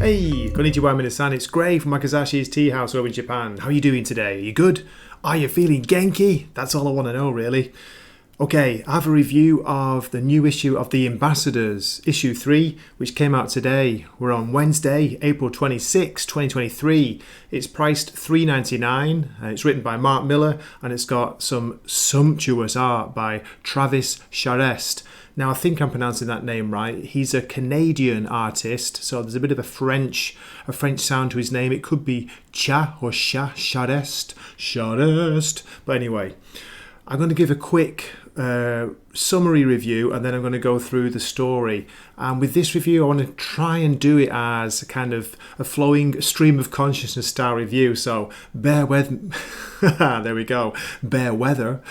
Hey, konnichiwa minasan, it's Gray from Makazashi's Tea House over in Japan. How are you doing today? Are you good? Are you feeling genki? That's all I want to know, really. Okay, I have a review of the new issue of The Ambassadors, issue 3, which came out today. We're on Wednesday, April 26, 2023. It's priced $3.99. It's written by Mark Millar, and it's got some sumptuous art by Travis Charest. Now, I think I'm pronouncing that name right. He's a Canadian artist, so there's a bit of a French sound to his name. It could be Cha or Sha, Charest. But anyway, I'm going to give a quick summary review, and then I'm going to go through the story. And with this review, I want to try and do it as a kind of a flowing stream of consciousness style review. So bear with there we go. Bear weather.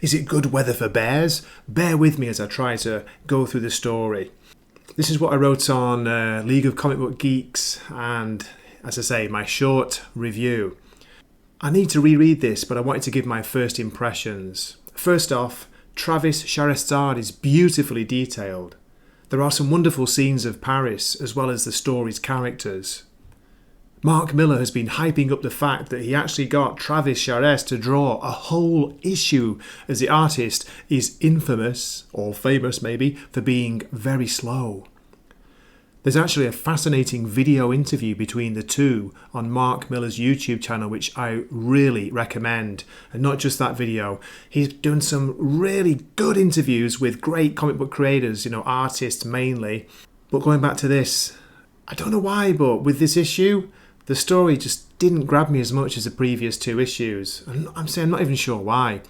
Is it good weather for bears? Bear with me as I try to go through the story. This is what I wrote on League of Comic Book Geeks, and as I say, my short review. I need to reread this, but I wanted to give my first impressions. First off, Travis Charest's art is beautifully detailed. There are some wonderful scenes of Paris, as well as the story's characters. Mark Millar has been hyping up the fact that he actually got Travis Charest to draw a whole issue, as the artist is infamous, or famous maybe, for being very slow. There's actually a fascinating video interview between the two on Mark Millar's YouTube channel, which I really recommend. And not just that video, he's done some really good interviews with great comic book creators, artists mainly. But going back to this, I don't know why, but with this issue, the story just didn't grab me as much as the previous two issues. And I'm not even sure why.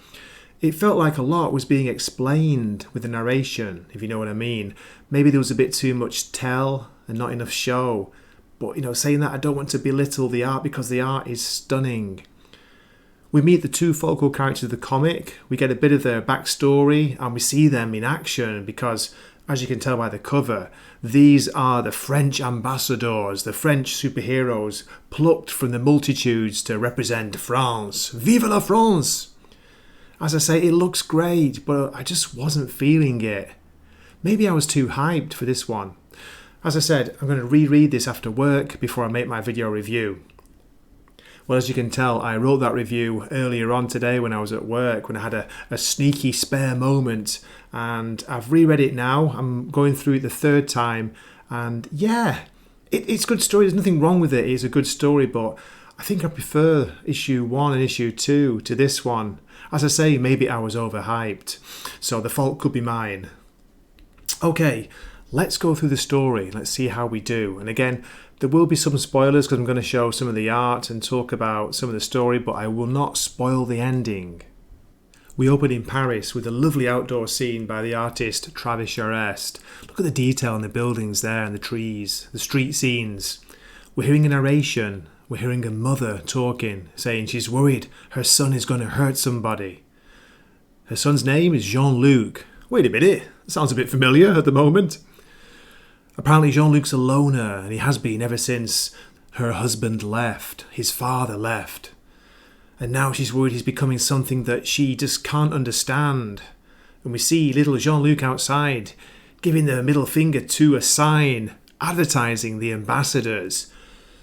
It felt like a lot was being explained with the narration, if you know what I mean. Maybe there was a bit too much tell and not enough show. But, saying that, I don't want to belittle the art because the art is stunning. We meet the two focal characters of the comic. We get a bit of their backstory and we see them in action because, as you can tell by the cover, these are the French ambassadors, the French superheroes plucked from the multitudes to represent France. Vive la France! As I say, it looks great, but I just wasn't feeling it. Maybe I was too hyped for this one. As I said, I'm going to reread this after work before I make my video review. Well, as you can tell, I wrote that review earlier on today when I was at work, when I had a sneaky spare moment, and I've reread it now. I'm going through it the third time, and yeah, it's a good story. There's nothing wrong with it. It's a good story, but I think I prefer issue 1 and issue 2 to this one. As I say, maybe I was overhyped, so the fault could be mine. Okay, let's go through the story. Let's see how we do. And again, there will be some spoilers because I'm going to show some of the art and talk about some of the story, but I will not spoil the ending. We open in Paris with a lovely outdoor scene by the artist Travis Charest. Look at the detail in the buildings there and the trees, the street scenes. We're hearing a narration. We're hearing a mother talking, saying she's worried her son is going to hurt somebody. Her son's name is Jean-Luc. Wait a minute, that sounds a bit familiar at the moment. Apparently Jean-Luc's a loner, and he has been ever since her husband left, his father left. And now she's worried he's becoming something that she just can't understand. And we see little Jean-Luc outside, giving the middle finger to a sign, advertising the ambassadors.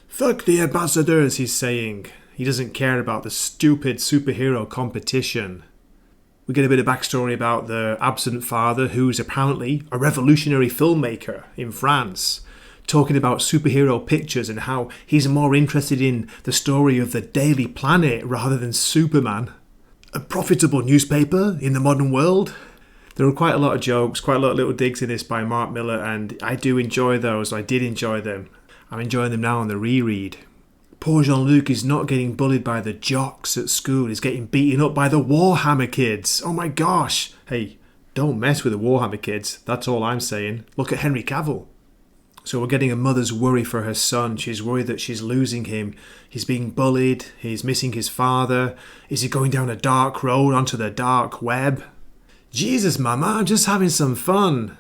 Fuck the ambassadors, he's saying. He doesn't care about the stupid superhero competition. We get a bit of backstory about the absent father, who's apparently a revolutionary filmmaker in France, talking about superhero pictures and how he's more interested in the story of the Daily Planet rather than Superman. A profitable newspaper in the modern world? There are quite a lot of jokes, quite a lot of little digs in this by Mark Millar, and I do enjoy those. I did enjoy them. I'm enjoying them now on the reread. Poor Jean-Luc is not getting bullied by the jocks at school. He's getting beaten up by the Warhammer kids. Oh my gosh. Hey, don't mess with the Warhammer kids. That's all I'm saying. Look at Henry Cavill. So we're getting a mother's worry for her son. She's worried that she's losing him. He's being bullied. He's missing his father. Is he going down a dark road onto the dark web? Jesus, Mama, I'm just having some fun.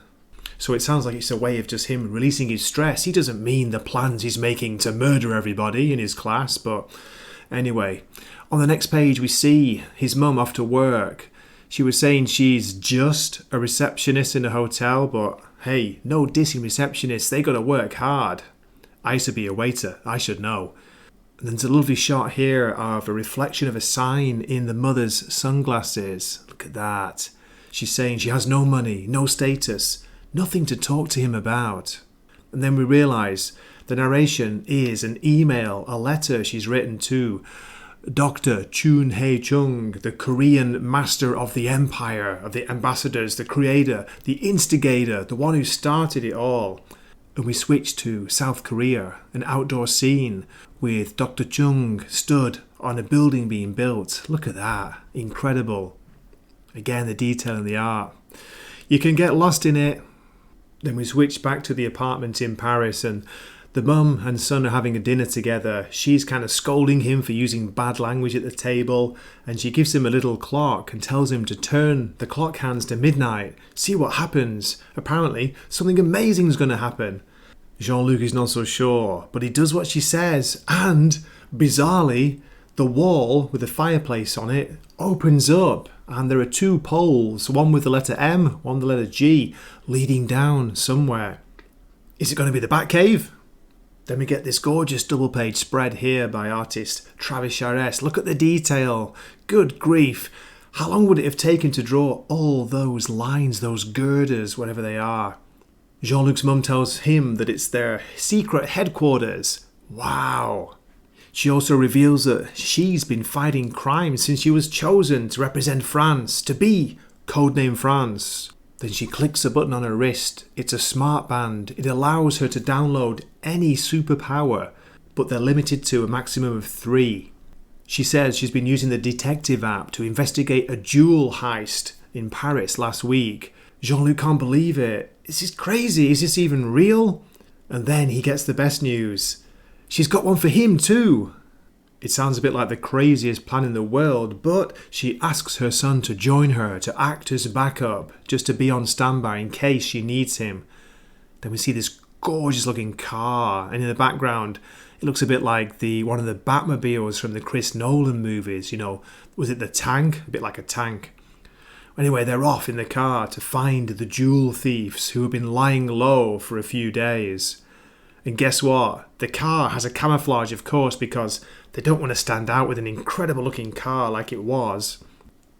So it sounds like it's a way of just him releasing his stress. He doesn't mean the plans he's making to murder everybody in his class, but anyway. On the next page we see his mum off to work. She was saying she's just a receptionist in a hotel, but hey, no dissing receptionists, they gotta work hard. I used to be a waiter, I should know. And there's a lovely shot here of a reflection of a sign in the mother's sunglasses. Look at that. She's saying she has no money, no status, nothing to talk to him about. And then we realise the narration is an email, a letter she's written to Dr. Chun Hae-chung, the Korean master of the empire, of the ambassadors, the creator, the instigator, the one who started it all. And we switch to South Korea, an outdoor scene with Dr. Chung stood on a building being built. Look at that. Incredible. Again, the detail and the art. You can get lost in it. Then we switch back to the apartment in Paris, and the mum and son are having a dinner together. She's kind of scolding him for using bad language at the table, and she gives him a little clock and tells him to turn the clock hands to midnight. See what happens. Apparently, something amazing is going to happen. Jean-Luc is not so sure, but he does what she says, and, bizarrely, the wall with the fireplace on it opens up, and there are two poles, one with the letter M, one with the letter G, leading down somewhere. Is it going to be the Batcave? Then we get this gorgeous double-page spread here by artist Travis Charest. Look at the detail. Good grief. How long would it have taken to draw all those lines, those girders, whatever they are? Jean-Luc's mum tells him that it's their secret headquarters. Wow. She also reveals that she's been fighting crime since she was chosen to represent France, to be Codename France. Then she clicks a button on her wrist. It's a smart band. It allows her to download any superpower, but they're limited to a maximum of 3. She says she's been using the detective app to investigate a jewel heist in Paris last week. Jean-Luc can't believe it. This is crazy. Is this even real? And then he gets the best news. She's got one for him too. It sounds a bit like the craziest plan in the world, but she asks her son to join her, to act as backup, just to be on standby in case she needs him. Then we see this gorgeous looking car, and in the background it looks a bit like one of the Batmobiles from the Chris Nolan movies, was it the tank? A bit like a tank. Anyway, they're off in the car to find the jewel thieves who have been lying low for a few days. And guess what? The car has a camouflage, of course, because they don't want to stand out with an incredible looking car like it was.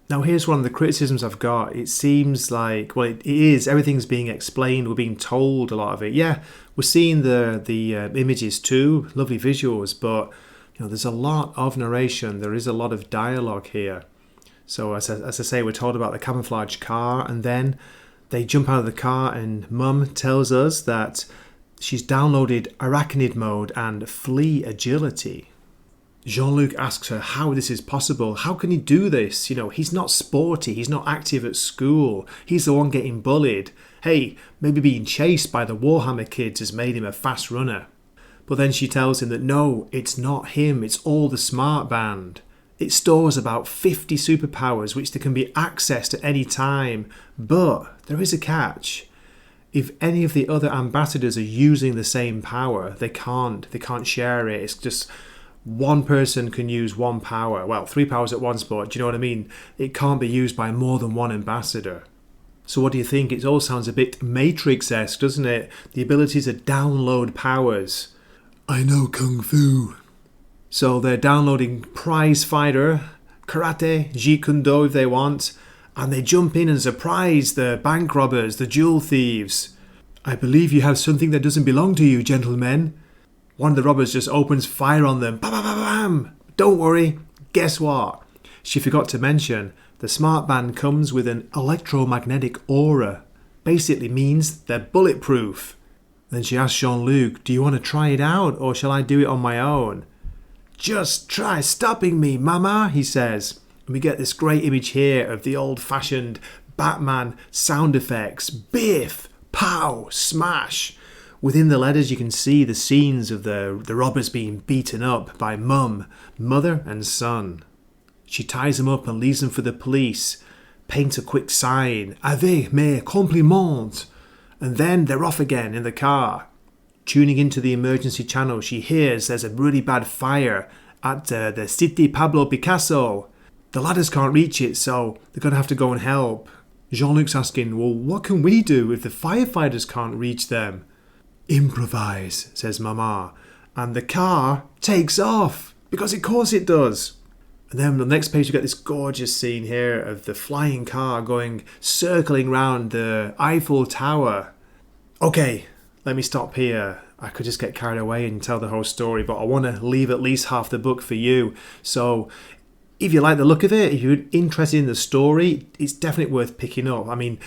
Now here's one of the criticisms I've got. It seems like, well, it is, everything's being explained, we're being told a lot of it. Yeah, we're seeing the images too, lovely visuals, but there's a lot of narration, there is a lot of dialogue here. So as I say, we're told about the camouflage car, and then they jump out of the car and Mum tells us that she's downloaded Arachnid mode and Flea agility. Jean-Luc asks her how this is possible. How can he do this? He's not sporty. He's not active at school. He's the one getting bullied. Hey, maybe being chased by the Warhammer kids has made him a fast runner. But then she tells him that no, it's not him. It's all the smart band. It stores about 50 superpowers which can be accessed at any time. But there is a catch. If any of the other ambassadors are using the same power, they can't share it. It's just one person can use one power. Well, 3 powers at once, but do you know what I mean? It can't be used by more than one ambassador. So what do you think? It all sounds a bit Matrix-esque, doesn't it? The ability to download powers. I know Kung Fu. So they're downloading prize fighter, karate, jeet kune do if they want, and they jump in and surprise the bank robbers, the jewel thieves. I believe you have something that doesn't belong to you, gentlemen. One of the robbers just opens fire on them. Bam, bam, bam, bam. Don't worry. Guess what? She forgot to mention the smart band comes with an electromagnetic aura. Basically means they're bulletproof. Then she asks Jean-Luc, do you want to try it out or shall I do it on my own? Just try stopping me, mama, he says. And we get this great image here of the old-fashioned Batman sound effects. Biff, pow, smash. Within the letters you can see the scenes of the robbers being beaten up by mother and son. She ties them up and leaves them for the police. Paints a quick sign, avec mes compliments. And then they're off again in the car. Tuning into the emergency channel, she hears there's a really bad fire at the Cité Pablo Picasso. The ladders can't reach it, so they're going to have to go and help. Jean-Luc's asking, well, what can we do if the firefighters can't reach them? Improvise, says Mama. And the car takes off, because of course it does. And then on the next page, you get this gorgeous scene here of the flying car circling round the Eiffel Tower. Okay, let me stop here. I could just get carried away and tell the whole story, but I want to leave at least half the book for you. So if you like the look of it, if you're interested in the story, it's definitely worth picking up. I mean,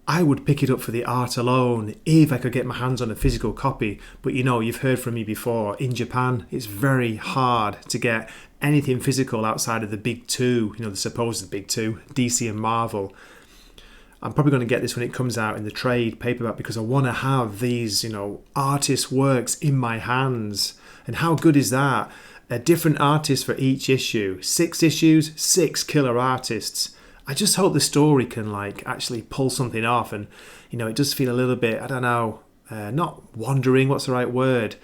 I would pick it up for the art alone if I could get my hands on a physical copy. But you've heard from me before, in Japan, it's very hard to get anything physical outside of the big two, the supposed big two, DC and Marvel. I'm probably going to get this when it comes out in the trade paperback because I want to have these, artist works in my hands. And how good is that? A different artist for each issue. 6 issues, 6 killer artists. I just hope the story can actually pull something off, and it does feel a little bit, I don't know, not wandering, what's the right word?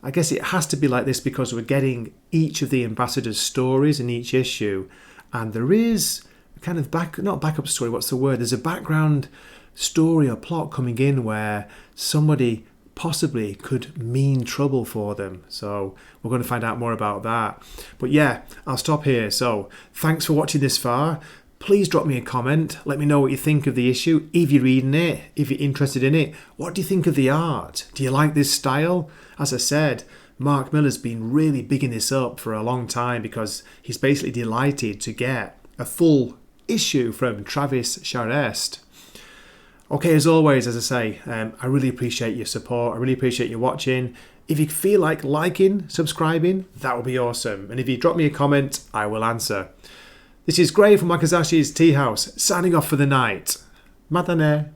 I guess it has to be like this because we're getting each of the ambassadors' stories in each issue, and there is a kind of not backup story, what's the word? There's a background story or plot coming in where somebody possibly could mean trouble for them. So we're going to find out more about that. But yeah, I'll stop here. So thanks for watching this far. Please drop me a comment. Let me know what you think of the issue. If you're reading it, if you're interested in it, what do you think of the art? Do you like this style? As I said, Mark Millar's been really bigging this up for a long time because he's basically delighted to get a full issue from Travis Charest. Okay, as always, as I say, I really appreciate your support. I really appreciate you watching. If you feel like liking, subscribing, that would be awesome. And if you drop me a comment, I will answer. This is Gray from Wakazashi's Tea House, signing off for the night. Matane.